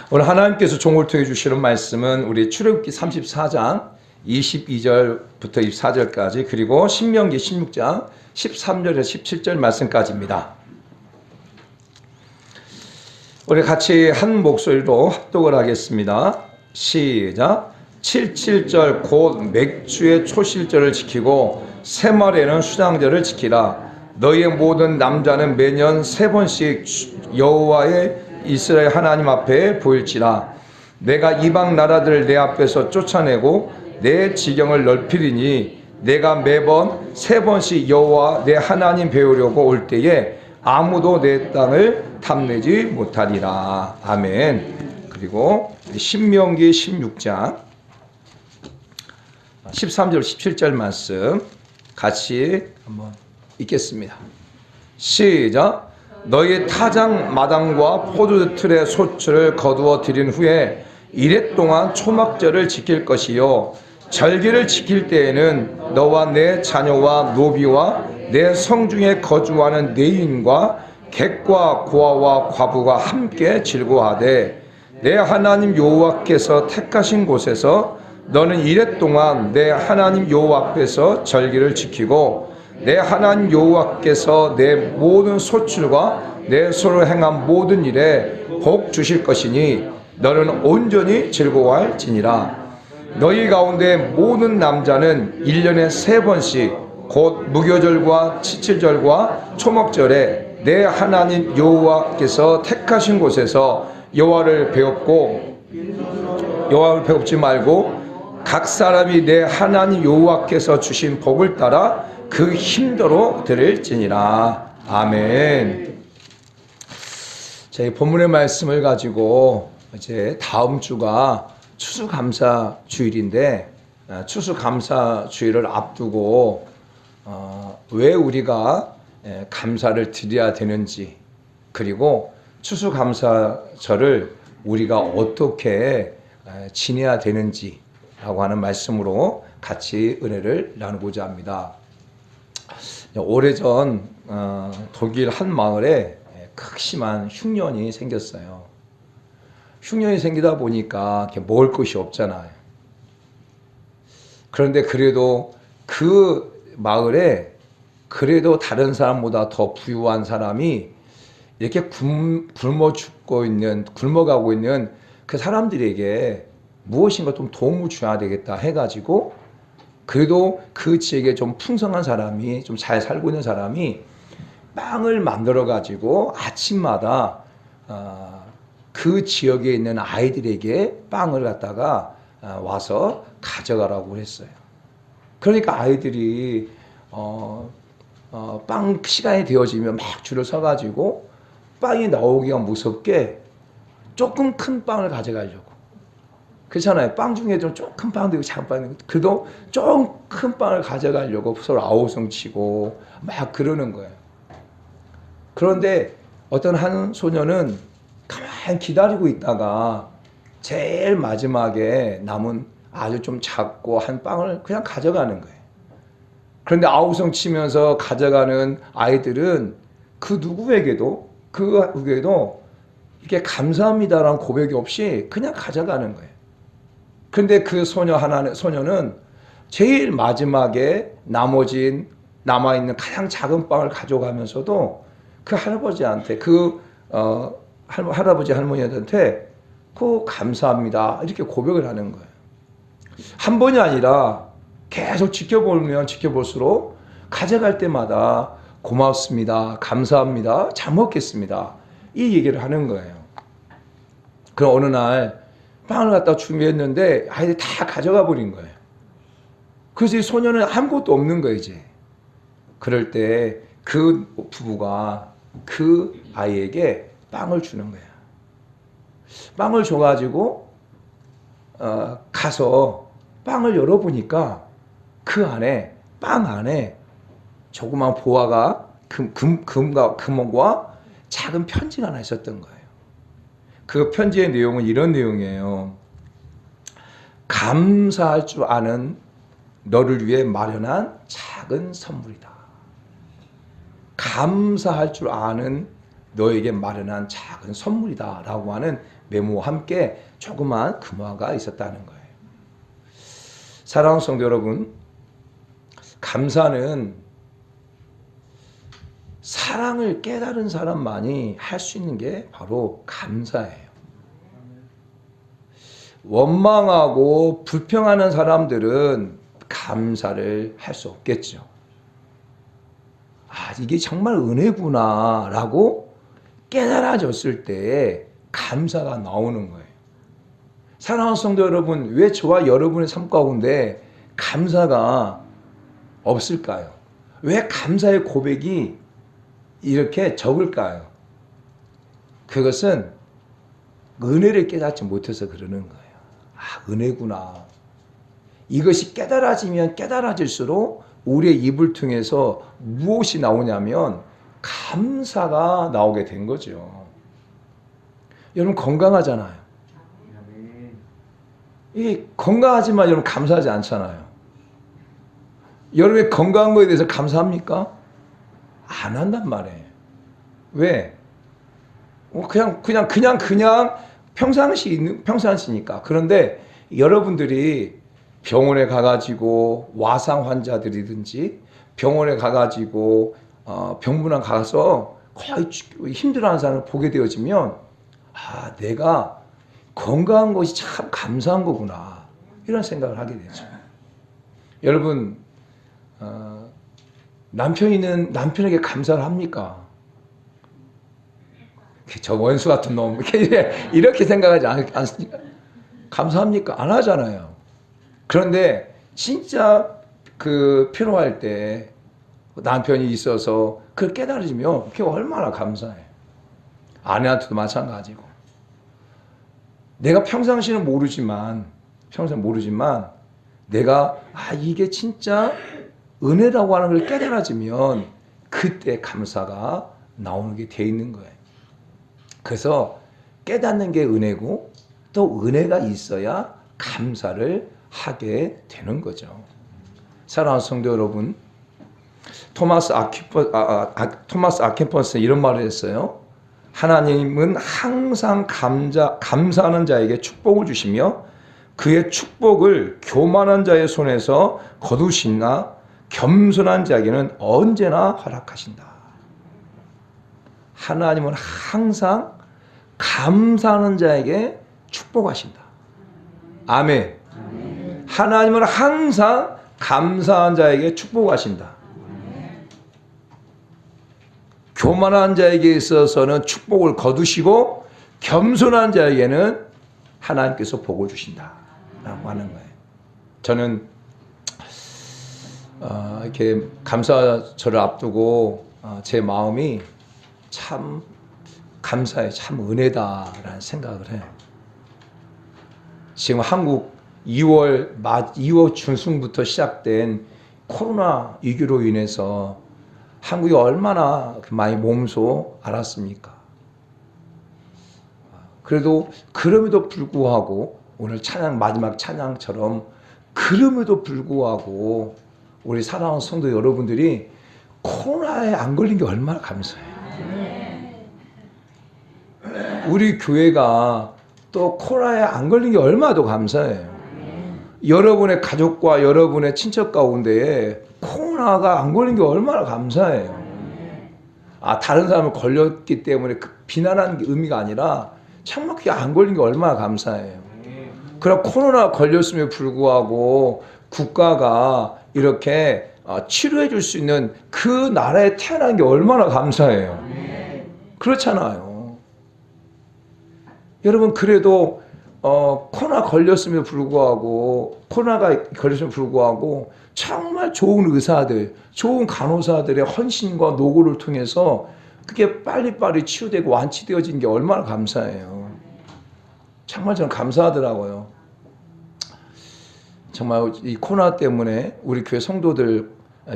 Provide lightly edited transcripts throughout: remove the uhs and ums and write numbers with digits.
오늘 하나님께서 종을 통해 주시는 말씀은 우리 출애굽기 34장 22절부터 24절까지 그리고 신명기 16장 13절에서 17절 말씀까지입니다. 우리 같이 한 목소리로 합독을 하겠습니다. 시작. 77절 곧 맥주의 초실절을 지키고 새말에는 수장절을 지키라. 너희의 모든 남자는 매년 3번씩 여호와의 이스라엘 하나님 앞에 보일지라. 내가 이방 나라들을 내 앞에서 쫓아내고 내 지경을 넓히리니 내가 매번 3번씩 여호와 내 하나님 배우려고 올 때에 아무도 내 땅을 탐내지 못하리라. 아멘. 그리고 신명기 16장 13절 17절 말씀 같이 한번 읽겠습니다. 시작. 너희 타작 마당과 포도 틀의 소출을 거두어 들인 후에 이래 동안 초막절을 지킬 것이요 절기를 지킬 때에는 너와 내 자녀와 노비와 내 성중에 거주하는 내인과 객과 고아와 과부가 함께 즐거워하되 내 하나님 여호와께서 택하신 곳에서 너는 이래 동안 내 하나님 여호와 앞에서 절기를 지키고 내 하나님 여호와께서 내 모든 소출과 내 손으로 행한 모든 일에 복 주실 것이니 너는 온전히 즐거워할지니라. 너희 가운데 모든 남자는 1년에 3번씩 곧 무교절과 칠칠절과 초막절에 내 하나님 여호와께서 택하신 곳에서 여호와를 배웁지 말고 각 사람이 내 하나님 여호와께서 주신 복을 따라 그 힘대로 드릴지니라. 아멘. 제 본문의 말씀을 가지고 이제 다음 주가 추수감사주일인데 추수감사주일을 앞두고 왜 우리가 감사를 드려야 되는지 그리고 추수감사절을 우리가 어떻게 지내야 되는지라고 하는 말씀으로 같이 은혜를 나누고자 합니다. 오래전 독일 한 마을에 극심한 흉년이 생겼어요. 흉년이 생기다 보니까 먹을 것이 없잖아요. 그런데 그래도 그 마을에 그래도 다른 사람보다 더 부유한 사람이 이렇게 굶어가고 있는 그 사람들에게 무엇인가 좀 도움을 줘야 되겠다 해가지고 그래도 그 지역에 좀 풍성한 사람이 좀 잘 살고 있는 사람이 빵을 만들어 가지고 아침마다 그 지역에 있는 아이들에게 빵을 갖다가 와서 가져가라고 했어요. 그러니까 아이들이 빵 시간이 되어지면 막 줄을 서 가지고 빵이 나오기가 무섭게 조금 큰 빵을 가져가려고. 그렇잖아요. 빵 중에 좀 큰 빵도 있고 작은 빵도 있고 그래도 좀 큰 빵을 가져가려고 서로 아우성 치고 막 그러는 거예요. 그런데 어떤 한 소녀는 가만히 기다리고 있다가 제일 마지막에 남은 아주 좀 작고 한 빵을 그냥 가져가는 거예요. 그런데 아우성 치면서 가져가는 아이들은 그 누구에게도 이렇게 감사합니다라는 고백이 없이 그냥 가져가는 거예요. 근데 그 소녀는 제일 마지막에 남아있는 가장 작은 빵을 가져가면서도 그 할아버지한테 할아버지 할머니한테 감사합니다 이렇게 고백을 하는 거예요. 한 번이 아니라 계속 지켜보면 지켜볼수록 가져갈 때마다 고맙습니다, 감사합니다, 잘 먹겠습니다 이 얘기를 하는 거예요. 그럼 어느 날 빵을 갖다 준비했는데 아이들이 다 가져가 버린 거예요. 그래서 이 소녀는 아무것도 없는 거예요 이제. 그럴 때 그 부부가 그 아이에게 빵을 주는 거예요. 빵을 줘가지고 가서 빵을 열어보니까 빵 안에 조그만 보화가 금과 작은 편지가 하나 있었던 거예요. 그 편지의 내용은 이런 내용이에요. 감사할 줄 아는 너를 위해 마련한 작은 선물이다. 감사할 줄 아는 너에게 마련한 작은 선물이다 라고 하는 메모와 함께 조그만 금화가 있었다는 거예요. 사랑하는 성도 여러분, 감사는 사랑을 깨달은 사람만이 할 수 있는 게 바로 감사예요. 원망하고 불평하는 사람들은 감사를 할 수 없겠죠. 아, 이게 정말 은혜구나 라고 깨달아졌을 때 감사가 나오는 거예요. 사랑하는 성도 여러분, 왜 저와 여러분의 삶 가운데 감사가 없을까요? 왜 감사의 고백이 이렇게 적을까요? 그것은 은혜를 깨닫지 못해서 그러는 거예요. 아, 은혜구나. 이것이 깨달아지면 깨달아질수록 우리의 입을 통해서 무엇이 나오냐면 감사가 나오게 된 거죠. 여러분 건강하잖아요. 이게 건강하지만 여러분 감사하지 않잖아요. 여러분의 건강한 거에 대해서 감사합니까? 안 한단 말이에요. 왜? 그냥 평상시니까. 그런데 여러분들이 병원에 가가지고 와상 환자들이든지 병원에 가가지고 병문안 가서 거의 힘들어하는 사람을 보게 되어지면 아, 내가 건강한 것이 참 감사한 거구나 이런 생각을 하게 되죠. 여러분 남편에게 감사를 합니까? 저 원수 같은 놈 이렇게 생각하지 않습니까? 감사합니까? 안 하잖아요. 그런데 진짜 필요할 때 남편이 있어서 그걸 깨달으면 그게 얼마나 감사해요. 아내한테도 마찬가지고. 내가 평상시는 모르지만 내가 이게 진짜 은혜라고 하는 걸 깨달아지면 그때 감사가 나오는 게 돼 있는 거예요. 그래서 깨닫는 게 은혜고 또 은혜가 있어야 감사를 하게 되는 거죠. 사랑하는 성도 여러분, 토마스 아퀴퍼스는 이런 말을 했어요. 하나님은 항상 감사하는 자에게 축복을 주시며 그의 축복을 교만한 자의 손에서 거두시나 겸손한 자에게는 언제나 허락하신다. 하나님은 항상 감사하는 자에게 축복하신다. 아멘. 하나님은 항상 감사한 자에게 축복하신다. 교만한 자에게 있어서는 축복을 거두시고 겸손한 자에게는 하나님께서 복을 주신다 라고 하는 거예요. 저는 이렇게 감사절을 앞두고 제 마음이 참 감사해, 참 은혜다라는 생각을 해요. 지금 한국 2월 중순부터 시작된 코로나 위기로 인해서 한국이 얼마나 많이 몸소 앓았습니까? 그래도 그럼에도 불구하고 오늘 마지막 찬양처럼 그럼에도 불구하고 우리 사랑하는 성도 여러분들이 코로나에 안 걸린 게 얼마나 감사해요. 우리 교회가 또 코로나에 안 걸린 게 얼마나 더 감사해요. 여러분의 가족과 여러분의 친척 가운데에 코로나가 안 걸린 게 얼마나 감사해요. 다른 사람을 걸렸기 때문에 비난하는 게 의미가 아니라 정말 그게 안 걸린 게 얼마나 감사해요. 그럼 코로나 걸렸음에 불구하고 국가가 이렇게 치료해 줄 수 있는 그 나라에 태어난 게 얼마나 감사해요. 그렇잖아요. 여러분 그래도 코로나가 걸렸음에도 불구하고 정말 좋은 의사들, 좋은 간호사들의 헌신과 노고를 통해서 그게 빨리빨리 치유되고 완치되어진 게 얼마나 감사해요. 정말 저는 감사하더라고요. 정말 이 코로나 때문에 우리 교회 성도들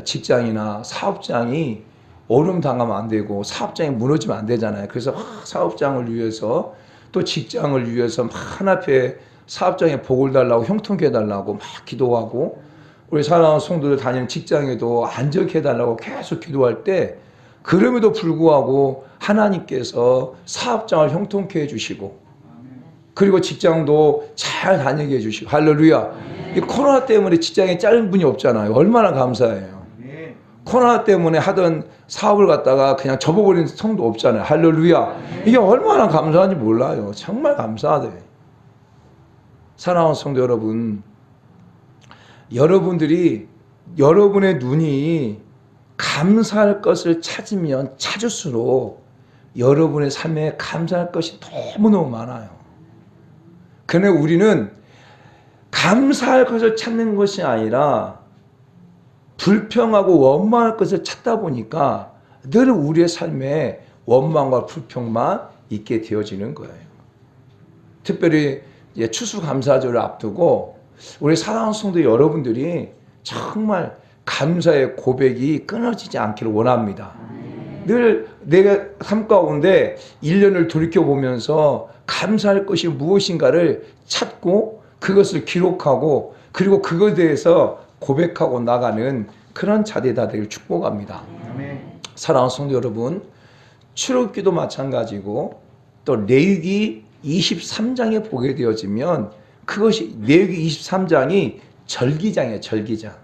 직장이나 사업장이 얼음 당하면 안 되고 사업장이 무너지면 안 되잖아요. 그래서 사업장을 위해서 또 직장을 위해서 막 하나님께 사업장에 복을 달라고 형통케 해달라고 막 기도하고 우리 사랑하는 성도들 다니는 직장에도 안정케 해달라고 계속 기도할 때 그럼에도 불구하고 하나님께서 사업장을 형통케 해주시고 그리고 직장도 잘 다니게 해주시고 할렐루야. 이 코로나 때문에 직장에 짧은 분이 없잖아요. 얼마나 감사해요. 코로나 때문에 하던 사업을 갖다가 그냥 접어버린 성도 없잖아요. 할렐루야. 이게 얼마나 감사한지 몰라요. 정말 감사하대. 사랑하는 성도 여러분, 여러분들이 여러분의 눈이 감사할 것을 찾으면 찾을수록 여러분의 삶에 감사할 것이 너무너무 많아요. 그런데 우리는 감사할 것을 찾는 것이 아니라 불평하고 원망할 것을 찾다 보니까 늘 우리의 삶에 원망과 불평만 있게 되어지는 거예요. 특별히 추수감사절을 앞두고 우리 사랑하는 성도 여러분들이 정말 감사의 고백이 끊어지지 않기를 원합니다. 늘 내가 삶 가운데 1년을 돌이켜보면서 감사할 것이 무엇인가를 찾고 그것을 기록하고 그리고 그것에 대해서 고백하고 나가는 그런 자리다 되길 축복합니다. 사랑하는 성도 여러분, 출애굽기도 마찬가지고 또 레위기 23장에 보게 되어지면 그것이 레위기 23장이 절기장이에요. 절기장.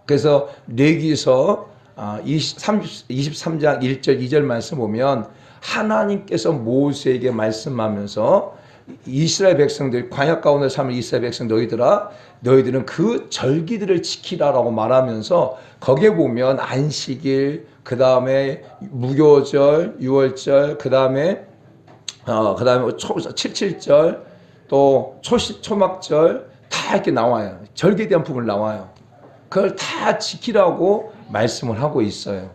그래서 레위기서 23장 1절 2절 말씀 보면 하나님께서 모세에게 말씀하면서 이스라엘 백성들 광야 가운데 사는 이스라엘 백성 너희들은 그 절기들을 지키라라고 말하면서 거기에 보면 안식일, 그 다음에 무교절, 유월절, 그 다음에 77절, 또 초막절 다 이렇게 나와요. 절기에 대한 부분 나와요. 그걸 다 지키라고 말씀을 하고 있어요.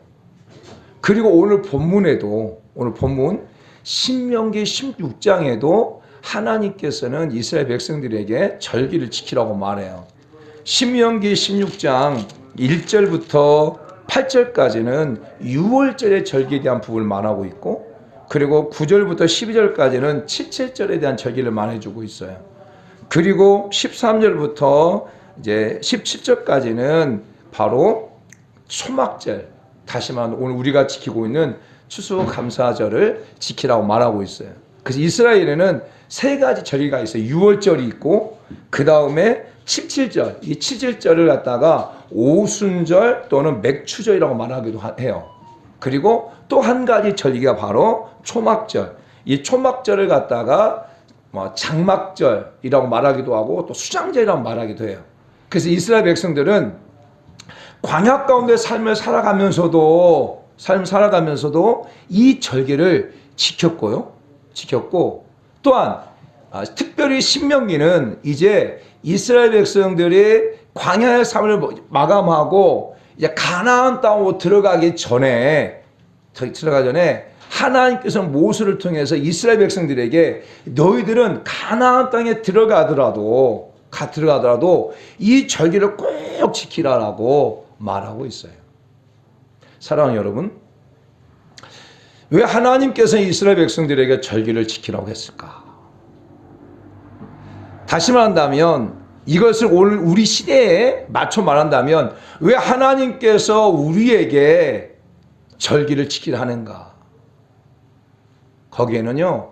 그리고 오늘 본문 신명기 16장에도 하나님께서는 이스라엘 백성들에게 절기를 지키라고 말해요. 신명기 16장 1절부터 8절까지는 유월절의 절기에 대한 부분을 말하고 있고 그리고 9절부터 12절까지는 77절에 대한 절기를 말해주고 있어요. 그리고 13절부터 이제 17절까지는 바로 초막절, 다시 말하면 오늘 우리가 지키고 있는 추수감사절을 지키라고 말하고 있어요. 그래서 이스라엘에는 세 가지 절기가 있어요. 유월절이 있고 그 다음에 77절, 이 77절을 갖다가 오순절 또는 맥추절이라고 말하기도 해요. 그리고 또 한 가지 절기가 바로 초막절, 이 초막절을 갖다가 장막절이라고 말하기도 하고 또 수장절이라고 말하기도 해요. 그래서 이스라엘 백성들은 광야 가운데 삶을 살아가면서도 이 절기를 지켰고 또한 특별히 신명기는 이제 이스라엘 백성들이 광야의 삶을 마감하고 이제 가나안 땅으로 들어가기 전에 하나님께서 모세를 통해서 이스라엘 백성들에게 너희들은 가나안 땅에 들어가더라도 이 절기를 꼭 지키라라고 말하고 있어요. 사랑하는 여러분, 왜 하나님께서 이스라엘 백성들에게 절기를 지키라고 했을까? 다시 말한다면 이것을 오늘 우리 시대에 맞춰 말한다면 왜 하나님께서 우리에게 절기를 지키라 하는가? 거기에는요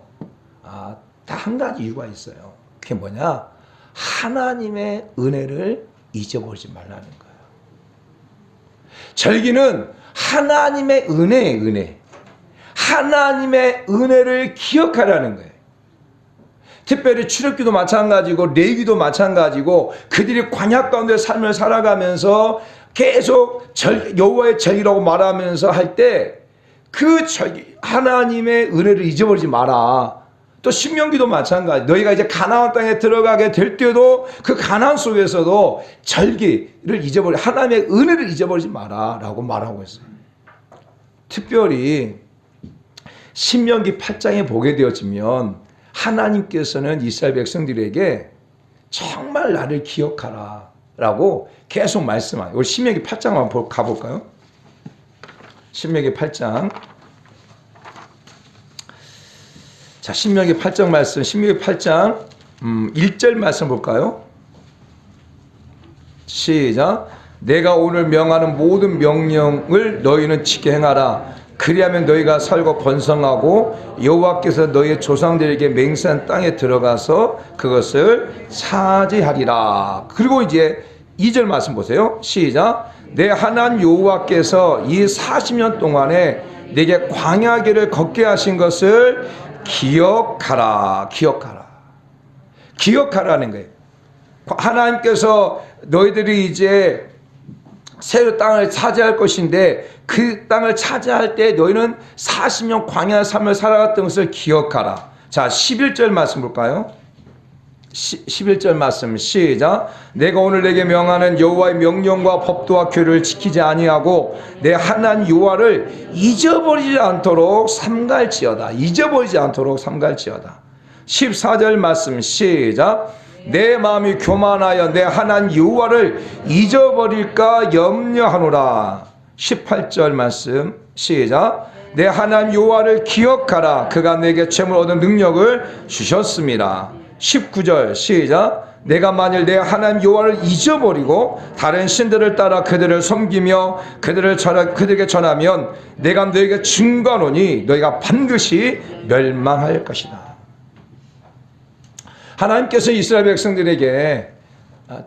다 한 가지 이유가 있어요. 그게 뭐냐? 하나님의 은혜를 잊어버리지 말라는 거예요. 절기는 하나님의 은혜. 하나님의 은혜를 기억하라는 거예요. 특별히 출애굽기도 마찬가지고 레위기도 마찬가지고 그들이 광야 가운데 삶을 살아가면서 계속 여호와의 절기라고 말하면서 할 때 그 절기 하나님의 은혜를 잊어버리지 마라. 또 신명기도 마찬가지. 너희가 이제 가나안 땅에 들어가게 될 때도 그 가나안 속에서도 절기를 하나님의 은혜를 잊어버리지 마라라고 말하고 있어요. 특별히 신명기 8장에 보게 되어지면 하나님께서는 이스라엘 백성들에게 정말 나를 기억하라 라고 계속 말씀하세요. 우리 신명기 8장 한번 가볼까요? 신명기 8장. 자, 신명기 8장 말씀, 신명기 8장 1절 말씀 볼까요? 시작. 내가 오늘 명하는 모든 명령을 너희는 지켜 행하라. 그리하면 너희가 살고 번성하고 여호와께서 너희 조상들에게 맹세한 땅에 들어가서 그것을 차지하리라. 그리고 이제 2절 말씀 보세요. 시작. 내 하나님 여호와께서 이 40년 동안에 내게 광야길을 걷게 하신 것을 기억하라. 기억하라는 거예요. 하나님께서 너희들이 이제 새로 땅을 차지할 것인데 그 땅을 차지할 때 너희는 40년 광야 삶을 살아갔던 것을 기억하라. 자, 11절 말씀 볼까요? 11절 말씀 시작. 내가 오늘 내게 명하는 여호와의 명령과 법도와 규례를 지키지 아니하고 내 하나님 여호와를 잊어버리지 않도록 삼갈지어다. 14절 말씀 시작. 내 마음이 교만하여 내 하나님 여호와를 잊어버릴까 염려하노라. 18절 말씀 시작. 내 하나님 여호와를 기억하라. 그가 내게 죄물 얻은 능력을 주셨습니다. 19절 시작. 내가 만일 내 하나님 여호와를 잊어버리고 다른 신들을 따라 그들을 섬기며 그들에게 전하면 내가 너에게 증거하노니 너희가 반드시 멸망할 것이다. 하나님께서 이스라엘 백성들에게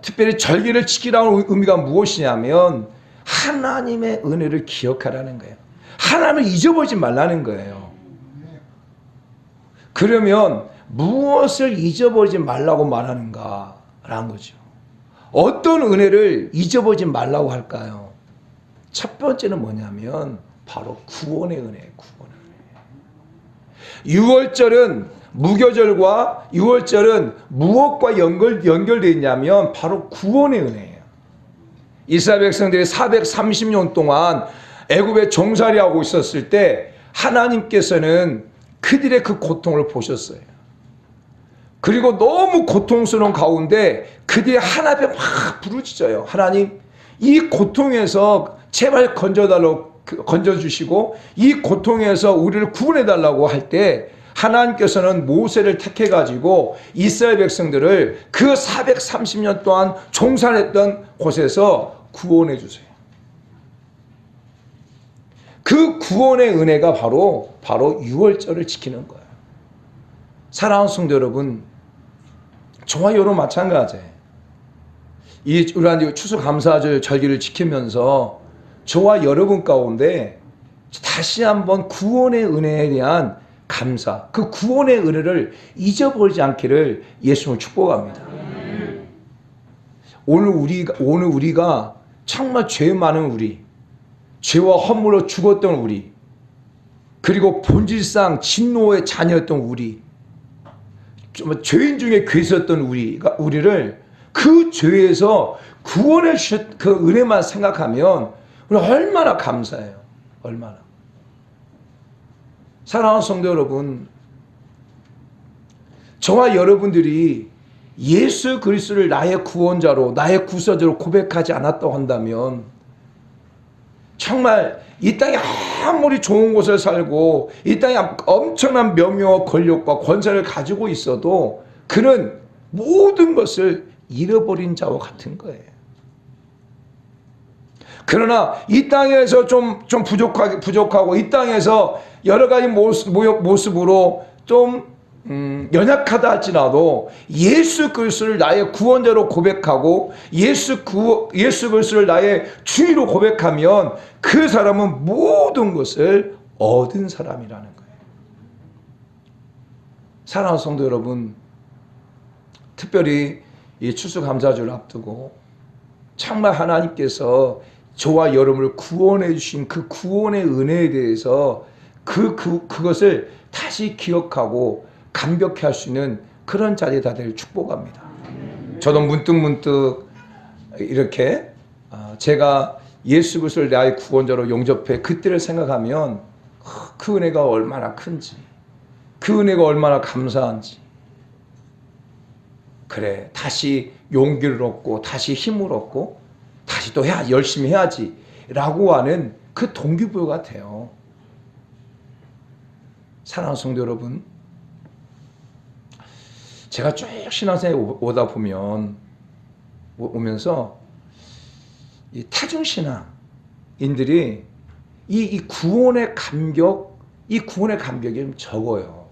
특별히 절기를 지키라는 의미가 무엇이냐면 하나님의 은혜를 기억하라는 거예요. 하나님을 잊어버리지 말라는 거예요. 그러면 무엇을 잊어버리지 말라고 말하는가라는 거죠. 어떤 은혜를 잊어버리지 말라고 할까요? 첫 번째는 뭐냐면 바로 구원의 은혜예요. 구원의 은혜. 6월절은 무교절과 6월절은 무엇과 연결되어 있냐면 바로 구원의 은혜예요. 이스라엘 백성들이 430년 동안 애굽에 종살이하고 있었을 때 하나님께서는 그들의 그 고통을 보셨어요. 그리고 너무 고통스러운 가운데 그들이 하나님 앞에 막 부르짖어요. 하나님, 이 고통에서 제발 건져주시고 이 고통에서 우리를 구원해달라고 할 때 하나님께서는 모세를 택해가지고 이스라엘 백성들을 그 430년 동안 종살했던 곳에서 구원해 주세요. 그 구원의 은혜가 바로 6월절을 지키는 거예요. 사랑하는 성도 여러분, 저와 여러분 마찬가지예요. 우리 추수감사절 절기를 지키면서 저와 여러분 가운데 다시 한번 구원의 은혜에 대한 감사, 그 구원의 은혜를 잊어버리지 않기를 예수님을 축복합니다. 오늘 우리가 정말 죄 많은 우리, 죄와 허물로 죽었던 우리, 그리고 본질상 진노의 자녀였던 우리, 죄인 중에 괴수였던 우리를 그 죄에서 구원해 주셨 그 은혜만 생각하면 우리 얼마나 감사해요. 얼마나. 사랑하는 성도 여러분, 저와 여러분들이 예수 그리스도를 나의 구원자로, 나의 구세주로 고백하지 않았다고 한다면 정말 이 땅에 아무리 좋은 곳을 살고 이 땅에 엄청난 명예와 권력과 권세를 가지고 있어도 그는 모든 것을 잃어버린 자와 같은 거예요. 그러나 이 땅에서 좀 부족하고 이 땅에서 여러 가지 모습으로 좀 연약하다 할지라도 예수 그리스도를 나의 구원자로 고백하고 예수 그리스도를 나의 주인으로 고백하면 그 사람은 모든 것을 얻은 사람이라는 거예요. 사랑하는 성도 여러분, 특별히 이 추수감사절을 앞두고 정말 하나님께서 저와 여러분을 구원해 주신 그 구원의 은혜에 대해서 그것을 다시 기억하고 감격해 할 수 있는 그런 자리에 다들 축복합니다. 저도 문득 이렇게 제가 예수 그리스도를 나의 구원자로 영접해 그때를 생각하면 그 은혜가 얼마나 큰지, 그 은혜가 얼마나 감사한지, 그래 다시 용기를 얻고 다시 힘을 얻고 다시 또 열심히 해야지 라고 하는 그 동기부여가 돼요. 사랑하는 성도 여러분, 제가 쭉 신앙생활에 오다 오면서 이 타중신앙인들이 이 구원의 감격, 이 구원의 감격이 좀 적어요.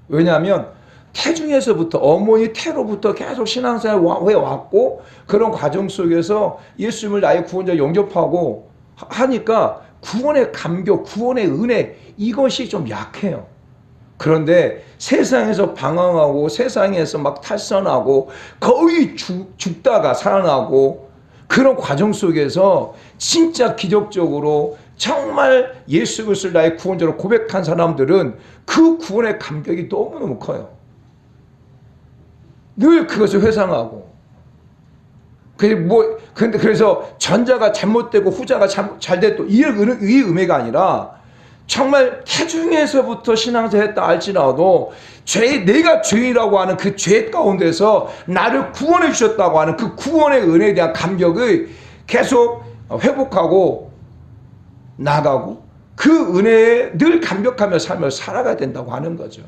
왜냐하면 태중에서부터 어머니 태로부터 계속 신앙생활 해왔고 그런 과정 속에서 예수님을 나의 구원자 영접하고 하니까 구원의 감격, 구원의 은혜 이것이 좀 약해요. 그런데 세상에서 방황하고 세상에서 막 탈선하고 거의 죽다가 살아나고 그런 과정 속에서 진짜 기적적으로 정말 예수 그리스도를 나의 구원자로 고백한 사람들은 그 구원의 감격이 너무너무 커요. 늘 그것을 회상하고. 그래서 전자가 잘못되고 후자가 잘 됐고 이 의미가 아니라 정말 태중에서부터 신앙생활 했다 할지라도 내가 죄인이라고 하는 그 죄 가운데서 나를 구원해 주셨다고 하는 그 구원의 은혜에 대한 감격을 계속 회복하고 나가고 그 은혜에 늘 감격하며 삶을 살아가야 된다고 하는 거죠.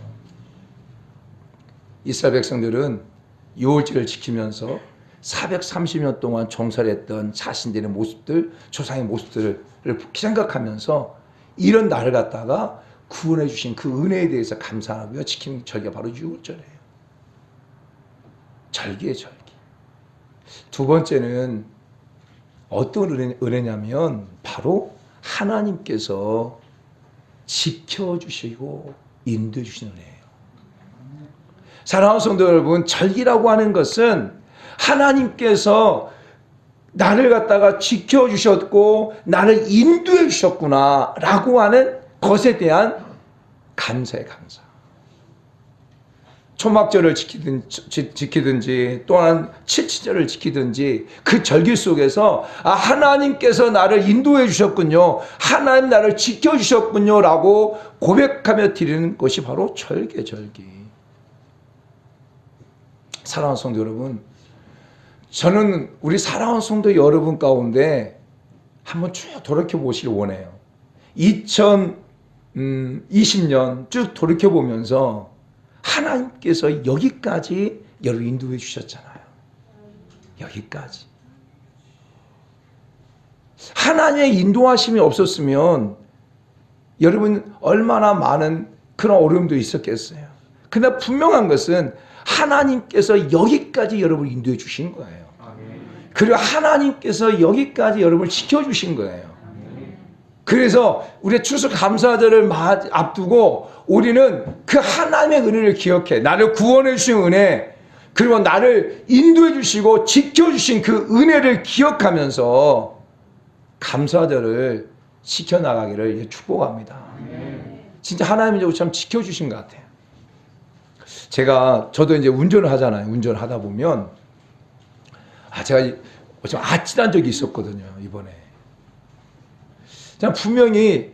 이스라엘 백성들은 유월절을 지키면서 430년 동안 종살했던 자신들의 모습들, 조상의 모습들을 생각하면서 이런 날을 갖다가 구원해 주신 그 은혜에 대해서 감사하고요. 지키는 절기가 바로 유월절이에요. 절기예요, 절기. 두 번째는 어떤 은혜냐면 바로 하나님께서 지켜주시고 인도해 주시는 은혜예요. 사랑하는 성도 여러분, 절기라고 하는 것은 하나님께서 나를 갖다가 지켜주셨고 나를 인도해 주셨구나 라고 하는 것에 대한 감사의 감사. 초막절을 지키든지 또한 칠칠절을 지키든지 그 절기 속에서 하나님께서 나를 인도해 주셨군요, 하나님 나를 지켜주셨군요 라고 고백하며 드리는 것이 바로 절기. 사랑하는 성도 여러분, 저는 우리 사랑하는 성도 여러분 가운데 한번 쭉 돌이켜보시길 원해요. 2020년 쭉 돌이켜보면서 하나님께서 여기까지 여러분 인도해 주셨잖아요. 여기까지. 하나님의 인도하심이 없었으면 여러분 얼마나 많은 그런 어려움도 있었겠어요. 그러나 분명한 것은 하나님께서 여기까지 여러분을 인도해 주신 거예요. 그리고 하나님께서 여기까지 여러분을 지켜주신 거예요. 그래서 우리의 추수 감사절을 앞두고 우리는 그 하나님의 은혜를 기억해. 나를 구원해 주신 은혜, 그리고 나를 인도해 주시고 지켜주신 그 은혜를 기억하면서 감사절을 지켜나가기를 축복합니다. 진짜 하나님이 참 지켜주신 것 같아요. 저도 이제 운전을 하잖아요. 운전을 하다 보면, 제가 좀 아찔한 적이 있었거든요, 이번에. 분명히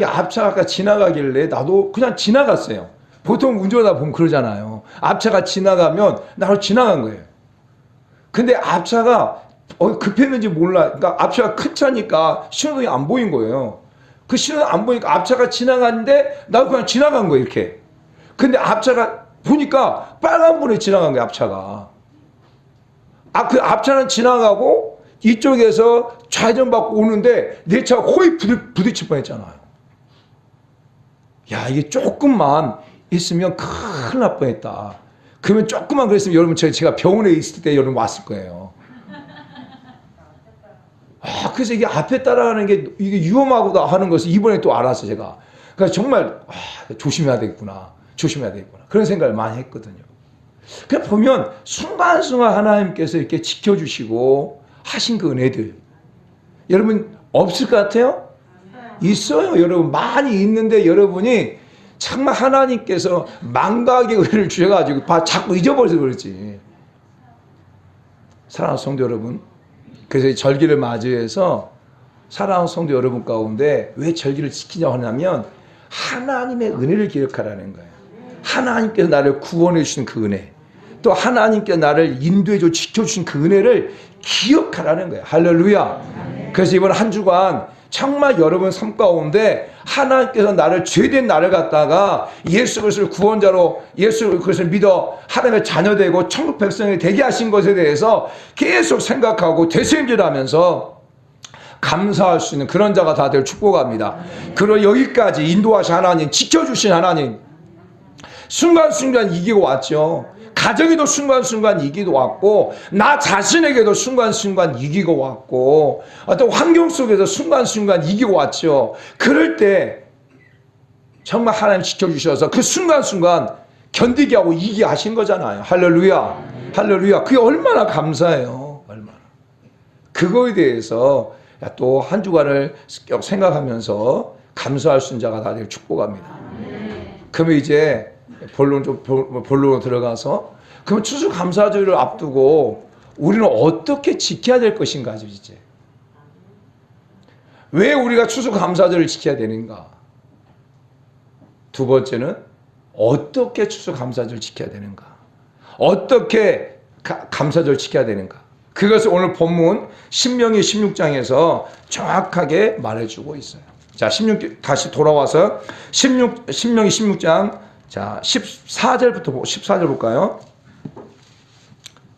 앞차가 지나가길래 나도 그냥 지나갔어요. 보통 운전하다 보면 그러잖아요. 앞차가 지나가면 나도 지나간 거예요. 근데 앞차가 급했는지 몰라. 그러니까 앞차가 큰 차니까 신호등이 안 보인 거예요. 그 신호등 안 보니까 앞차가 지나갔는데 나도 그냥 지나간 거예요, 이렇게. 근데 앞차가 보니까 빨간불에 지나간 거예요, 앞차가. 그 앞차는 지나가고 이쪽에서 좌회전 받고 오는데 내 차가 거의 부딪힐 뻔했잖아요. 야, 이게 조금만 있으면 큰일 날 뻔했다. 그러면 조금만 그랬으면 여러분 제가 병원에 있을 때 여러분 왔을 거예요. 그래서 이게 앞에 따라가는 게 이게 위험하다 하는 것을 이번에 또 알았어요, 제가. 그러니까 정말 조심해야 되겠구나. 그런 생각을 많이 했거든요. 그냥 보면 순간순간 하나님께서 이렇게 지켜주시고 하신 그 은혜들 여러분 없을 것 같아요? 있어요, 여러분. 많이 있는데 여러분이 정말 하나님께서 망각의 은혜를 주셔가지고 자꾸 잊어버려서 그렇지. 사랑하는 성도 여러분, 그래서 이 절기를 맞이해서 사랑하는 성도 여러분 가운데 왜 절기를 지키냐고 하냐면 하나님의 은혜를 기억하라는 거예요. 하나님께서 나를 구원해 주신 그 은혜, 또 하나님께서 나를 인도해 줘 지켜주신 그 은혜를 기억하라는 거예요. 할렐루야. 그래서 이번 한 주간 정말 여러분 삶 가운데 하나님께서 나를 죄된 나를 갖다가 예수 그리스도를 구원자로 예수 그리스도를 믿어 하나님의 자녀되고 천국 백성이 되게 하신 것에 대해서 계속 생각하고 되새김질하면서 감사할 수 있는 그런 자가 다 될 축복합니다. 그리고 여기까지 인도하신 하나님, 지켜주신 하나님, 순간순간 이기고 왔죠. 가정에도 순간순간 이기고 왔고, 나 자신에게도 순간순간 이기고 왔고, 어떤 환경 속에서 순간순간 이기고 왔죠. 그럴 때 정말 하나님 지켜주셔서 그 순간순간 견디게 하고 이기게 하신 거잖아요. 할렐루야. 할렐루야. 그게 얼마나 감사해요. 얼마나. 그거에 대해서 또 한 주간을 생각하면서 감사할 수 있는 자가 다 될 축복합니다. 그러면 이제 본론으로 들어가서, 그럼 추수감사주의를 앞두고 우리는 어떻게 지켜야 될 것인가죠, 이제. 왜 우리가 추수감사주의를 지켜야 되는가? 두 번째는 어떻게 추수감사주의를 지켜야 되는가? 어떻게 감사절을 지켜야 되는가? 그것을 오늘 본문 신명기 16장에서 정확하게 말해주고 있어요. 자, 다시 돌아와서 신명기 16장, 자, 14절 볼까요?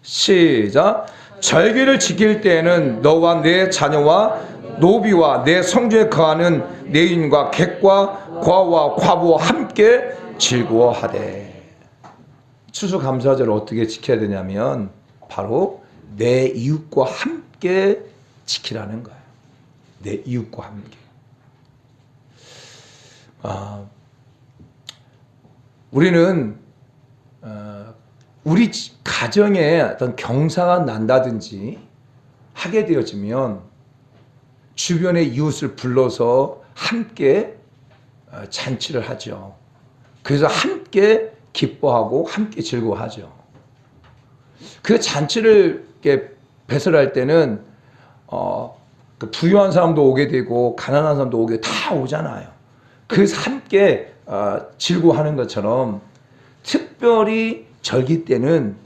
시작. 절기를 지킬 때에는 너와 내 자녀와 노비와 내 성중에 거하는 내인과 객과 과와 과부와 함께 즐거워하되. 추수감사절을 어떻게 지켜야 되냐면 바로 내 이웃과 함께 지키라는 거예요. 내 이웃과 함께. 우리는 우리 가정에 어떤 경사가 난다든지 하게 되어지면 주변의 이웃을 불러서 함께 잔치를 하죠. 그래서 함께 기뻐하고 함께 즐거워하죠. 그 잔치를 이렇게 배설할 때는 그 부유한 사람도 오게 되고 가난한 사람도 오게 다 오잖아요. 그래서 함께 즐거워하는 것처럼 특별히 절기 때는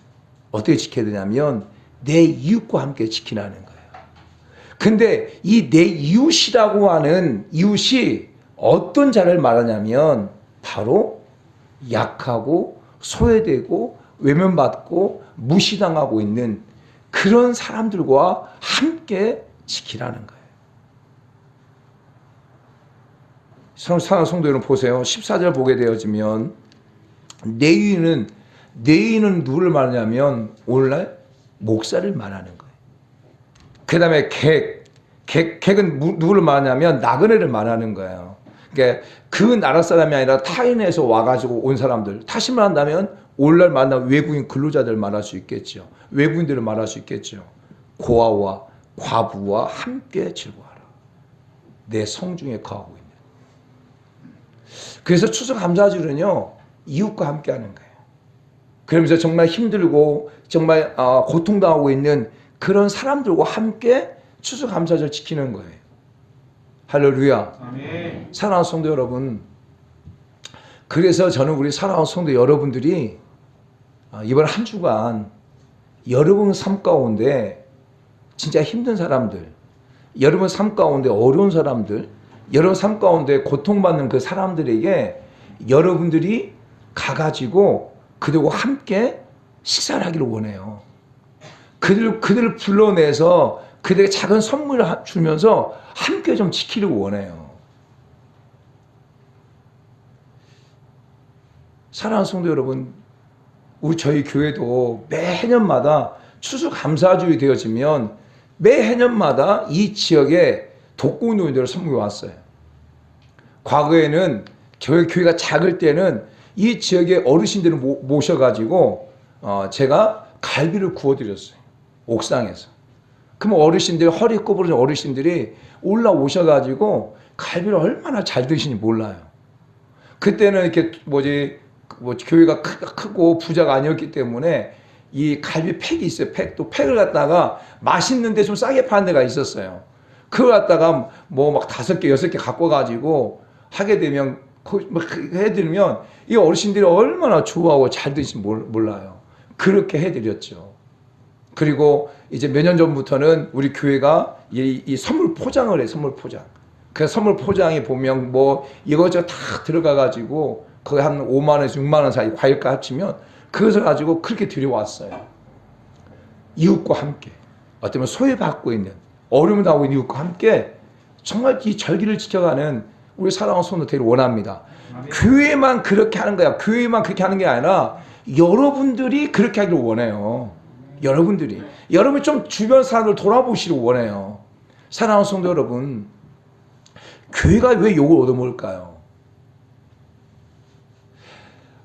어떻게 지켜야 되냐면 내 이웃과 함께 지키라는 거예요. 근데 이 내 이웃이라고 하는 이웃이 어떤 자를 말하냐면 바로 약하고 소외되고 외면받고 무시당하고 있는 그런 사람들과 함께 지키라는 거예요. 사랑하는 성도 여러분 보세요. 14절 보게 되어지면 내인은 누구를 말하냐면 오늘날 목사를 말하는 거예요. 그 다음에 객은 누구를 말하냐면 나그네를 말하는 거예요. 그러니까 그 나라 사람이 아니라 타인에서 와가지고 온 사람들, 다시 말한다면 오늘날 만난 외국인 근로자들 말할 수 있겠죠. 외국인들을 말할 수 있겠죠. 고아와 과부와 함께 즐거워하라. 내 성중에 거하고 있는. 그래서 추수감사절은요 이웃과 함께 하는 거예요. 그러면서 정말 힘들고 정말 고통당하고 있는 그런 사람들과 함께 추수감사절 지키는 거예요. 할렐루야. 아멘. 사랑하는 성도 여러분, 그래서 저는 우리 사랑하는 성도 여러분들이 이번 한 주간 여러분 삶 가운데 진짜 힘든 사람들, 여러분 삶 가운데 어려운 사람들, 여러분 삶 가운데 고통받는 그 사람들에게 여러분들이 가가지고 그들과 함께 식사를 하기를 원해요. 그들을 불러내서 그들에게 작은 선물을 주면서 함께 좀 지키려고 원해요. 사랑하는 성도 여러분, 저희 교회도 매해년마다 추수감사주의 되어지면 매해년마다 이 지역에 독거노인들을 섬기고 왔어요. 과거에는 교회가 작을 때는 이 지역의 어르신들을 모셔가지고 제가 갈비를 구워드렸어요. 옥상에서. 그럼 어르신들, 허리 구부러진 어르신들이 올라오셔가지고 갈비를 얼마나 잘 드시는지 몰라요. 그때는 이렇게 교회가 크고 부자가 아니었기 때문에 이 갈비 팩이 있어요. 또 팩을 갖다가 맛있는데 좀 싸게 파는 데가 있었어요. 그걸 갖다가 막 5개, 6개 갖고 가지고 하게 되면, 해드리면 이 어르신들이 얼마나 좋아하고 잘 드시는지 몰라요. 그렇게 해드렸죠. 그리고 이제 몇 년 전부터는 우리 교회가 이 선물 포장을 해, 선물 포장. 그 선물 포장에 보면 이것저것 다 들어가가지고 거기 한 5만원에서 6만원 사이 과일가 합치면 그것을 가지고 그렇게 들여왔어요. 이웃과 함께. 어쩌면 소외받고 있는 어려움을 당하고 있는 이웃과 함께 정말 이 절기를 지켜가는 우리 사랑하는 성도 되기를 원합니다. 교회만 그렇게 하는 거야. 교회만 그렇게 하는 게 아니라 여러분들이 그렇게 하기를 원해요. 여러분들이 좀 주변 사람들 돌아보시길 원해요. 사랑하는 성도 여러분, 교회가 왜 욕을 얻어먹을까요?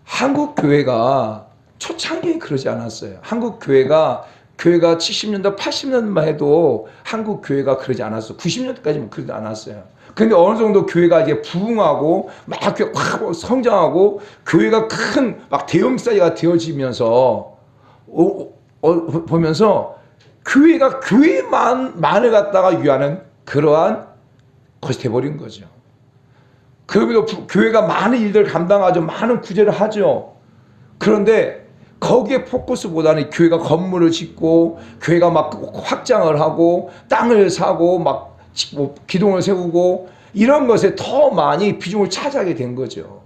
한국 교회가 초창기에 그러지 않았어요. 한국 교회가 70년대, 80년대만 해도 한국 교회가 그러지 않았어요. 90년대까지는 그러지 않았어요. 근데 어느 정도 교회가 이제 부흥하고 막 확 성장하고 교회가 큰 막 대형 사이가 되어지면서 보면서 교회가 교회만을 갖다가 위하는 그러한 것이 돼버린 거죠. 그럼에도 교회가 많은 일들을 감당하죠. 많은 구제를 하죠. 그런데 거기에 포커스보다는 교회가 건물을 짓고 교회가 막 확장을 하고 땅을 사고 막 기둥을 세우고 이런 것에 더 많이 비중을 차지하게 된 거죠.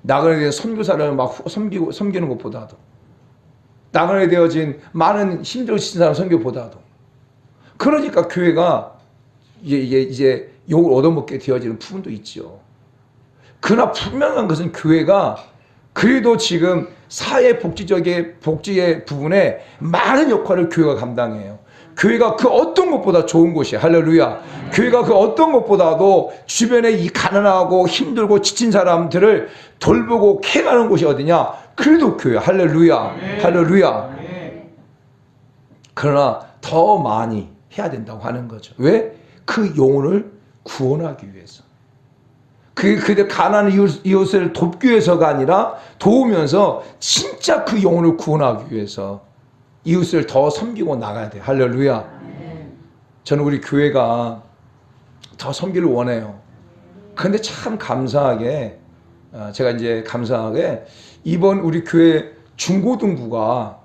나그네 된 선교사를 막 섬기는 것보다도, 나그네 되어진 많은 힘들으신 사람 선교보다도. 그러니까 교회가 이제 욕을 얻어먹게 되어지는 부분도 있죠. 그러나 분명한 것은 교회가 그래도 지금 사회 복지의 부분에 많은 역할을 교회가 감당해요. 교회가 그 어떤 것보다 좋은 곳이에요. 할렐루야. 교회가 그 어떤 것보다도 주변에 이 가난하고 힘들고 지친 사람들을 돌보고 케어하는 곳이 어디냐? 그래도 교회. 할렐루야. 할렐루야. 그러나 더 많이 해야 된다고 하는 거죠. 왜? 그 영혼을 구원하기 위해서. 그들 가난한 이웃을 돕기 위해서가 아니라 도우면서 진짜 그 영혼을 구원하기 위해서 이웃을 더 섬기고 나가야 돼요. 할렐루야. 저는 우리 교회가 더 섬기를 원해요. 그런데 참 감사하게 제가 이제 감사하게 이번 우리 교회 중고등부에서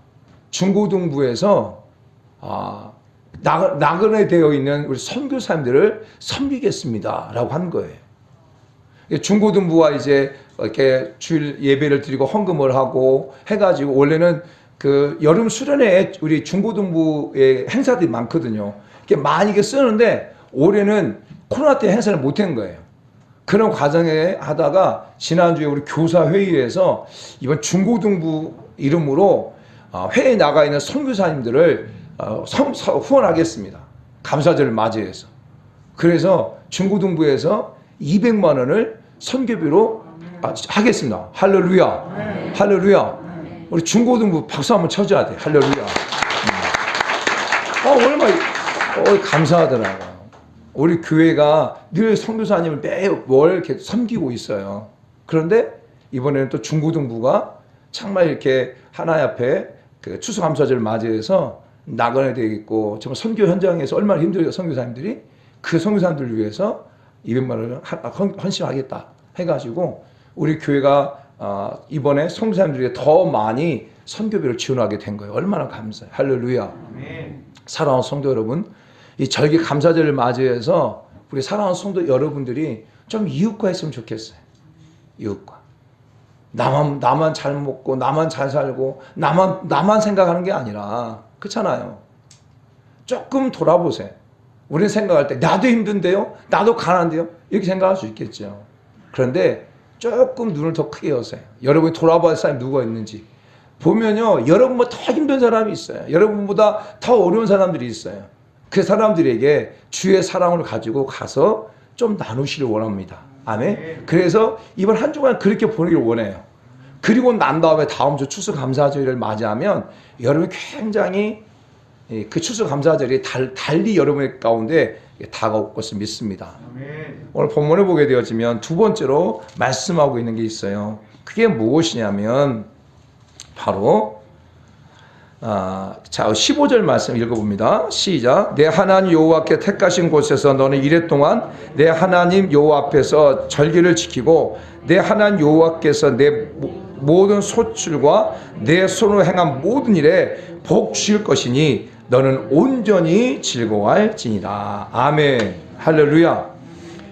나그네 되어 있는 우리 선교사님들을 섬기겠습니다라고 한 거예요. 중고등부와 이제 이렇게 주일 예배를 드리고 헌금을 하고 해가지고 원래는 그 여름 수련회에 우리 중고등부의 행사들이 많거든요. 이게 많이 쓰는데 올해는 코로나 때 행사를 못한 거예요. 그런 과정에 하다가 지난주에 우리 교사 회의에서 이번 중고등부 이름으로 회에 나가 있는 선교사님들을 후원하겠습니다. 감사절을 맞이해서. 그래서 중고등부에서 200만 원을 선교비로 하겠습니다. 할렐루야. 할렐루야. 우리 중고등부 박수 한번 쳐줘야 돼. 할렐루야. 얼마나 감사하더라고요. 우리 교회가 늘 선교사님을 매월 이렇게 섬기고 있어요. 그런데 이번에는 또 중고등부가 정말 이렇게 하나님 앞에 그 추수감사절을 맞이해서 나그네 되어 있고 정말 선교 현장에서 얼마나 힘들어요. 선교사님들이 그 선교사님들을 위해서 200만 원을 헌신하겠다 해가지고 우리 교회가 이번에 선교사님들에게 더 많이 선교비를 지원하게 된 거예요. 얼마나 감사해요. 할렐루야. 사랑하는 성도 여러분, 이 절기 감사절을 맞이해서 우리 사랑하는 성도 여러분들이 좀 이웃과 했으면 좋겠어요. 이웃과. 나만 잘 먹고 나만 잘 살고 나만 생각하는 게 아니라 그렇잖아요. 조금 돌아보세요. 우리는 생각할 때 나도 힘든데요? 나도 가난한데요? 이렇게 생각할 수 있겠죠. 그런데 조금 눈을 더 크게 여세요. 여러분이 돌아봐야 할 사람이 누가 있는지. 보면요. 여러분보다 더 힘든 사람이 있어요. 여러분보다 더 어려운 사람들이 있어요. 그 사람들에게 주의 사랑을 가지고 가서 좀 나누시길 원합니다. 아멘. 그래서 이번 한 주간 그렇게 보내길 원해요. 그리고 난 다음에 다음 주 추수감사절을 맞이하면 여러분이 굉장히 그 추수감사절이 달리 여러분의 가운데 다가올 것을 믿습니다. 아멘. 오늘 본문을 보게 되어지면 두 번째로 말씀하고 있는 게 있어요. 그게 무엇이냐면 바로 15절 말씀 읽어봅니다. 시작. 내 하나님 여호와께 택하신 곳에서 너는 이랫동안 내 하나님 여호와 앞에서 절기를 지키고 내 하나님 여호와께서 내 모든 소출과 내 손으로 행한 모든 일에 복 주실 것이니 너는 온전히 즐거워할지니라. 아멘. 할렐루야.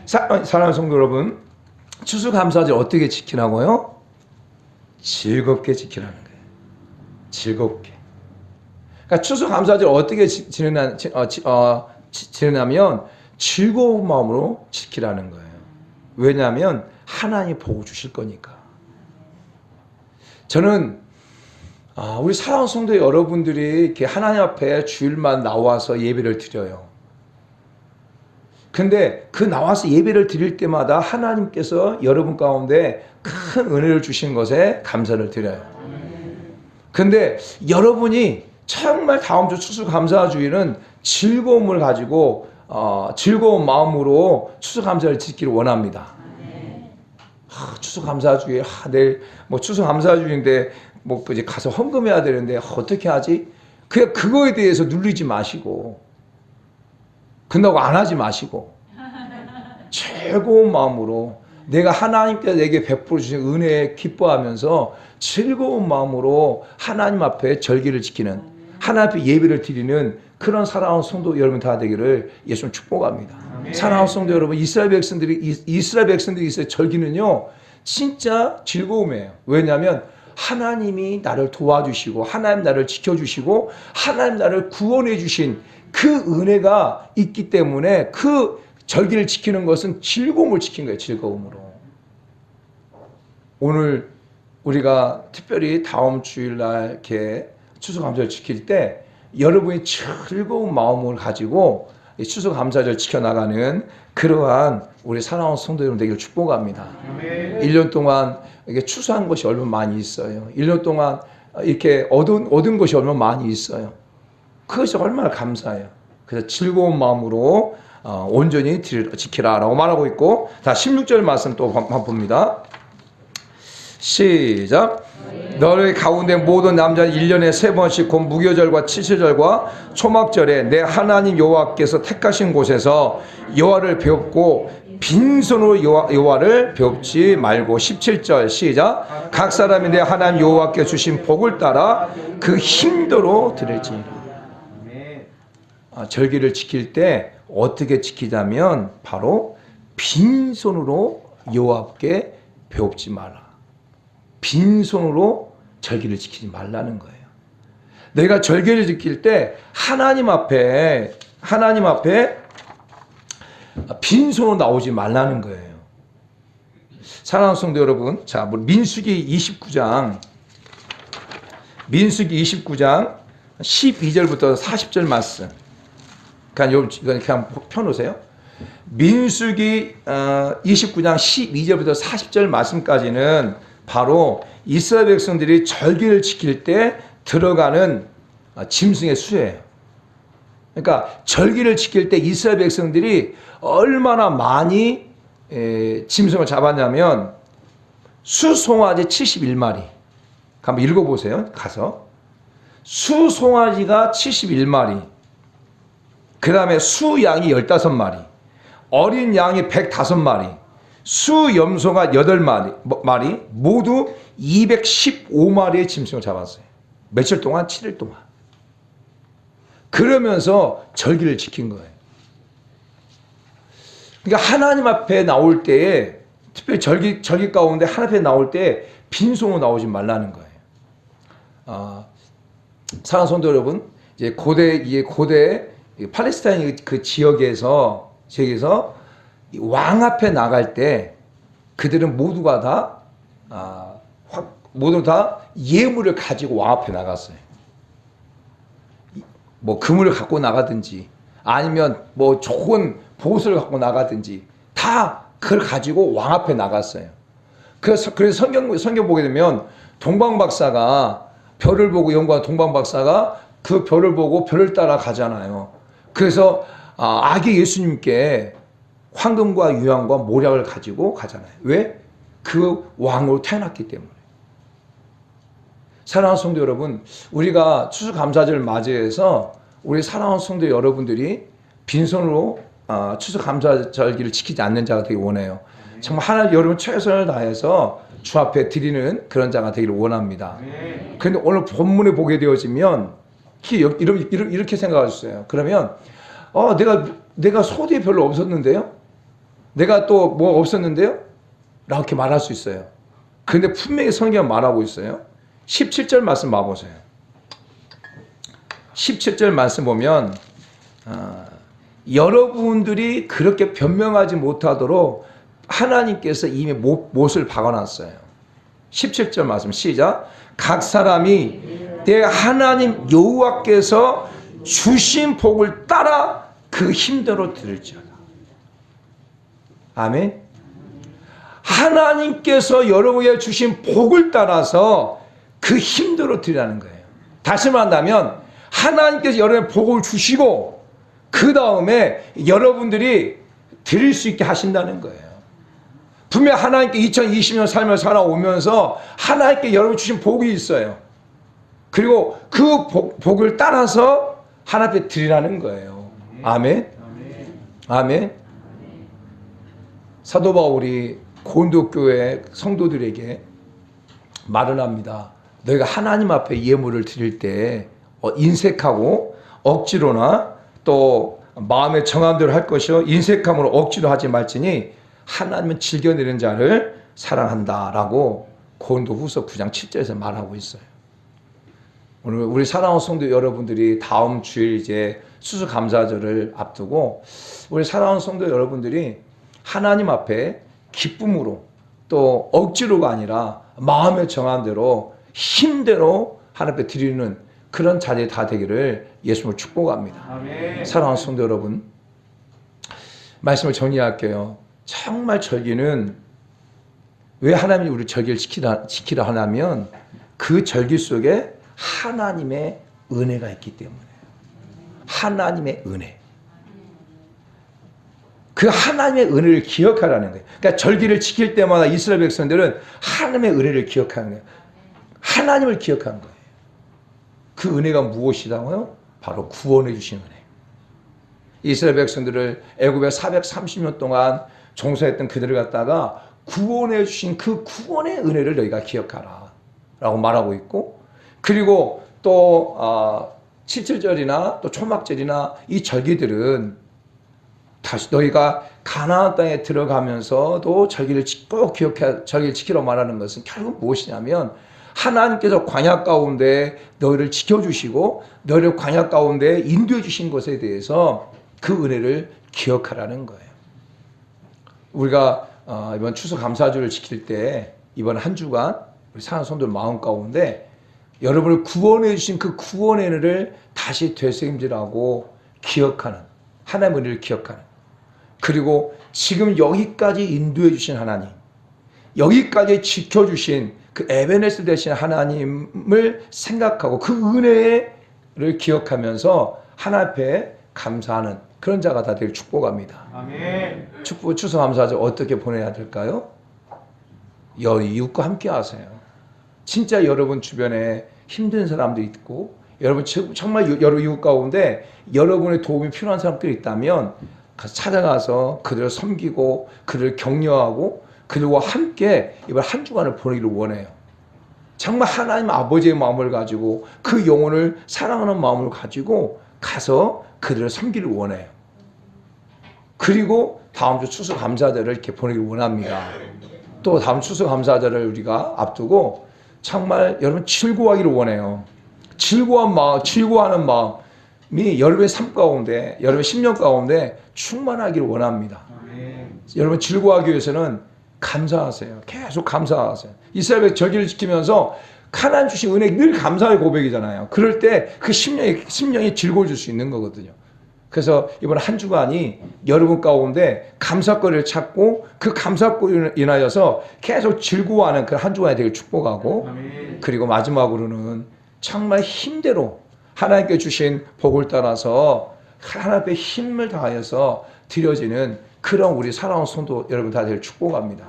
사랑하는 성도 여러분, 추수감사절 어떻게 지키라고요? 즐겁게 지키라는 거예요. 즐겁게. 그러니까 추수감사절 어떻게 지내냐면 즐거운 마음으로 지키라는 거예요. 왜냐하면 하나님이 복 주실 거니까. 저는 우리 사랑하는 성도 여러분들이 이렇게 하나님 앞에 주일만 나와서 예배를 드려요. 근데 그 나와서 예배를 드릴 때마다 하나님께서 여러분 가운데 큰 은혜를 주신 것에 감사를 드려요. 근데 여러분이 정말 다음 주 추수감사주일은 즐거움을 가지고 즐거운 마음으로 추수감사를 지키기를 원합니다. 추수감사주일, 내일 뭐 추수감사주일인데 뭐 이제 가서 헌금해야 되는데 어떻게 하지? 그냥 그거에 대해서 눌리지 마시고, 근다고 안 하지 마시고, 즐거운 마음으로 내가 하나님께서 내게 베풀어 주신 은혜에 기뻐하면서 즐거운 마음으로 하나님 앞에 절기를 지키는, 하나님 앞에 예배를 드리는 그런 사랑하는 성도 여러분 다 되기를 예수님 축복합니다. 사랑하는 성도 여러분, 이스라엘 백성들이 있어요. 절기는요 진짜 즐거움이에요. 왜냐하면 하나님이 나를 도와주시고 하나님 나를 지켜주시고 하나님 나를 구원해 주신 그 은혜가 있기 때문에 그 절기를 지키는 것은 즐거움을 지킨 거예요. 즐거움으로. 오늘 우리가 특별히 다음 주일날 이렇게 추수감사절 지킬 때 여러분이 즐거운 마음을 가지고 추수감사절 지켜나가는 그러한 우리 사랑하는 성도 여러분 되기를 축복합니다. 1년 동안 이게 추수한 것이 얼마나 많이 있어요. 1년 동안 이렇게 얻은 것이 얼마나 많이 있어요. 그것이 얼마나 감사해요. 그래서 즐거운 마음으로 온전히 지키라 라고 말하고 있고, 자 16절 말씀 또 한번 봅니다. 시작. 너희 가운데 모든 남자는 1년에 3번씩 곧 무교절과 칠칠절과 초막절에 내 하나님 여호와께서 택하신 곳에서 여호와를 배웁고 빈손으로 여호와를 배웁지 말고. 17절 시작. 각 사람이 내 하나님 여호와께 주신 복을 따라 그 힘대로 드릴지니라. 절기를 지킬 때 어떻게 지키자면 바로 빈손으로 여호와께 배웁지 마라. 빈손으로 절기를 지키지 말라는 거예요. 내가 절기를 지킬 때 하나님 앞에 빈손으로 나오지 말라는 거예요. 사랑하는 성도 여러분, 자, 민수기 29장 12절부터 40절 말씀. 이건 그냥 펴놓으세요. 민수기 29장 12절부터 40절 말씀까지는 바로 이스라엘 백성들이 절기를 지킬 때 들어가는 짐승의 수예요. 그러니까 절기를 지킬 때 이스라엘 백성들이 얼마나 많이 짐승을 잡았냐면 수송아지 71마리. 한번 읽어보세요. 가서. 수송아지가 71마리. 그 다음에 수양이 15마리. 어린 양이 105마리. 수염소가 8마리, 모두 215마리의 짐승을 잡았어요. 며칠 동안? 7일 동안. 그러면서 절기를 지킨 거예요. 그러니까 하나님 앞에 나올 때에, 특별히 절기 가운데 하나님 앞에 나올 때 빈손으로 나오지 말라는 거예요. 사랑하는 성도 여러분, 이제 고대 팔레스타인 그 지역에서 왕 앞에 나갈 때 그들은 모두가 다 예물을 가지고 왕 앞에 나갔어요. 뭐 금을 갖고 나가든지 아니면 뭐 좋은 보석을 갖고 나가든지 다 그걸 가지고 왕 앞에 나갔어요. 그래서 성경 보게 되면 동방박사가 별을 보고 연구한 동방박사가 그 별을 보고 별을 따라 가잖아요. 그래서 아기 예수님께 황금과 유황과 모략을 가지고 가잖아요. 왜? 그 왕으로 태어났기 때문에. 사랑하는 성도 여러분, 우리가 추수감사절을 맞이해서 우리 사랑하는 성도 여러분들이 빈손으로 추수감사절기를 지키지 않는 자가 되기 원해요. 정말 하나님 여러분 최선을 다해서 주 앞에 드리는 그런 자가 되기를 원합니다. 그런데 오늘 본문에 보게 되어지면 이렇게 생각하셨어요. 그러면 내가 소득이 별로 없었는데요? 내가 또 뭐 없었는데요? 라고 이렇게 말할 수 있어요. 근데 분명히 성경은 말하고 있어요. 17절 말씀 봐보세요. 17절 말씀 보면 여러분들이 그렇게 변명하지 못하도록 하나님께서 이미 못을 박아놨어요. 17절 말씀 시작. 각 사람이 내 하나님 여호와께서 주신 복을 따라 그 힘대로 드릴지어다. 아멘. 하나님께서 여러분에게 주신 복을 따라서 그 힘대로 드리라는 거예요. 다시 말한다면 하나님께서 여러분에게 복을 주시고 그 다음에 여러분들이 드릴 수 있게 하신다는 거예요. 분명 하나님께 2020년 삶을 살아오면서 하나님께 여러분 주신 복이 있어요. 그리고 그 복을 따라서 하나님 앞에 드리라는 거예요. 아멘. 아멘. 사도 바울이 고린도 교회 성도들에게 말을 합니다. 너희가 하나님 앞에 예물을 드릴 때 인색하고 억지로나 또 마음에 정한 대로 할 것이요 인색함으로 억지로 하지 말지니 하나님은 즐겨내는 자를 사랑한다라고 고린도후서 9장 7절에서 말하고 있어요. 오늘 우리 사랑하는 성도 여러분들이 다음 주일 이제 수수감사절을 앞두고 우리 사랑하는 성도 여러분들이 하나님 앞에 기쁨으로 또 억지로가 아니라 마음에 정한 대로 힘대로 하나님 앞에 드리는 그런 자리 다 되기를 예수님을 축복합니다. 아멘. 사랑하는 성도 여러분, 말씀을 정리할게요. 정말 절기는 왜 하나님이 우리 절기를 지키라 하냐면 그 절기 속에 하나님의 은혜가 있기 때문에. 하나님의 은혜. 그 하나님의 은혜를 기억하라는 거예요. 그러니까 절기를 지킬 때마다 이스라엘 백성들은 하나님의 은혜를 기억하는 거예요. 하나님을 기억하는 거예요. 그 은혜가 무엇이라고요? 바로 구원해 주신 은혜. 이스라엘 백성들을 애굽에 430년 동안 종사했던 그들을 갖다가 구원해 주신 그 구원의 은혜를 너희가 기억하라 라고 말하고 있고, 그리고 또 7절이나 또 초막절이나 이 절기들은 다시 너희가 가나안 땅에 들어가면서도 절기를 꼭 절기를 지키라고 말하는 것은 결국 무엇이냐면 하나님께서 광야 가운데 너희를 지켜주시고 너희를 광야 가운데 인도해 주신 것에 대해서 그 은혜를 기억하라는 거예요. 우리가 이번 추수감사주를 지킬 때 이번 한 주간 우리 사랑하는 성도들 마음 가운데 여러분을 구원해 주신 그 구원의 은혜를 다시 되새김질하고 기억하는, 하나님의 은혜를 기억하는, 그리고 지금 여기까지 인도해 주신 하나님, 여기까지 지켜주신 그 에베네스 되신 하나님을 생각하고 그 은혜를 기억하면서 하나님 앞에 감사하는 그런 자가 다 되길 축복합니다. 아멘. 추수감사절 어떻게 보내야 될까요? 이웃과 함께 하세요. 진짜 여러분 주변에 힘든 사람도 있고 여러분 정말 여러 이웃 가운데 여러분의 도움이 필요한 사람들이 있다면 찾아가서 그들을 섬기고 그들을 격려하고 그들과 함께 이번 한 주간을 보내기를 원해요. 정말 하나님 아버지의 마음을 가지고 그 영혼을 사랑하는 마음을 가지고 가서 그들을 섬기를 원해요. 그리고 다음 주 추수감사절을 이렇게 보내기를 원합니다. 또 다음 추수감사절을 우리가 앞두고 정말 여러분 즐거워하기를 원해요. 즐거워하는 마음이 여러분의 삶 가운데, 여러분의 10년 가운데 충만하기를 원합니다. 여러분 즐거워하기 위해서는 감사하세요. 계속 감사하세요. 이스라엘 절기를 지키면서 하나님 주신 은혜 늘 감사의 고백이잖아요. 그럴 때 그 심령이 즐거워질 수 있는 거거든요. 그래서 이번 한 주간이 여러분 가운데 감사거리를 찾고 그 감사거리로 인하여서 계속 즐거워하는 그 한 주간이 되길 축복하고, 그리고 마지막으로는 정말 힘대로 하나님께 주신 복을 따라서 하나님의 힘을 다하여서 드려지는 그런 우리 사랑하는 성도 여러분 다 되길 축복합니다.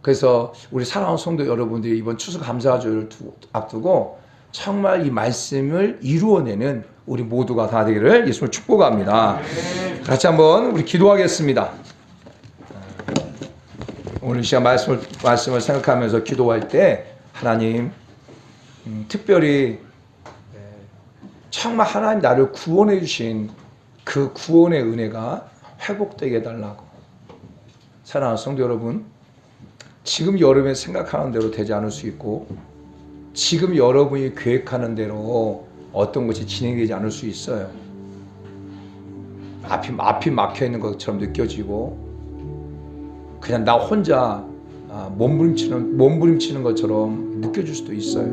그래서 우리 사랑하는 성도 여러분들이 이번 추수감사주를 앞두고 정말 이 말씀을 이루어내는 우리 모두가 다 되기를 예수를 축복합니다. 같이 한번 우리 기도하겠습니다. 오늘 시간 말씀을 생각하면서 기도할 때 하나님, 특별히 정말 하나님 나를 구원해 주신 그 구원의 은혜가 회복되게 해달라고. 사랑하는 성도 여러분, 지금 여러분이 생각하는 대로 되지 않을 수 있고 지금 여러분이 계획하는 대로 어떤 것이 진행되지 않을 수 있어요. 앞이 막혀 있는 것처럼 느껴지고 그냥 나 혼자 몸부림치는 것처럼 느껴질 수도 있어요.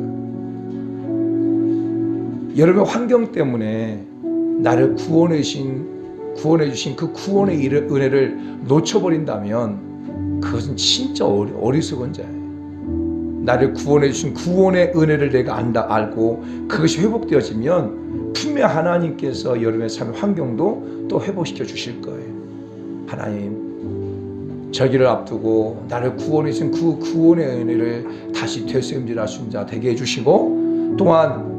여러분의 환경 때문에 나를 구원해 주신 그 구원의 은혜를 놓쳐버린다면 그것은 진짜 어리석은 자예요. 나를 구원해 주신 구원의 은혜를 내가 알고 그것이 회복되어지면 분명 하나님께서 여러분의 삶의 환경도 또 회복시켜 주실 거예요. 하나님, 절기를 앞두고 나를 구원해 주신 그 구원의 은혜를 다시 되새김질할 수 있는 자 되게 해주시고, 또한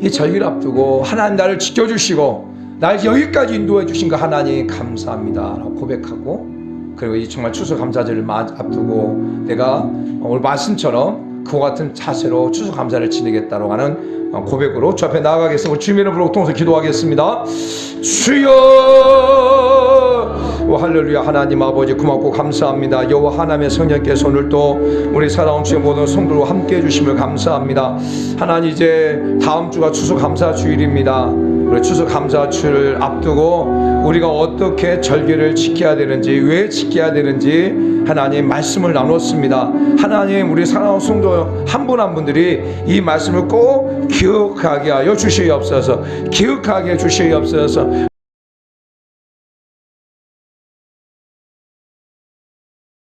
이 절기를 앞두고 하나님 나를 지켜주시고 나를 여기까지 인도해 주신 거 하나님 감사합니다 라고 고백하고, 그리고 이 정말 추수 감사절을 앞두고 내가 오늘 말씀처럼 그와 같은 자세로 추수 감사를 지내겠다고 하는 고백으로 주 앞에 나아가겠습니다. 주님의 이름으로 통해서 기도하겠습니다. 주여, 할렐루야. 하나님 아버지 고맙고 감사합니다. 여호와 하나님의 성령께서 오늘도 우리 살아온 주의 모든 성도들과 함께 해주심을 감사합니다. 하나님, 이제 다음 주가 추수 감사 주일입니다. 우리 추수 감사 주를 앞두고 우리가 어떻게 절기를 지켜야 되는지, 왜 지켜야 되는지 하나님 말씀을 나눴습니다. 하나님, 우리 사랑하는 성도 한 분 한 분들이 이 말씀을 꼭 기억하게 하여 주시옵소서. 기억하게 해 주시옵소서.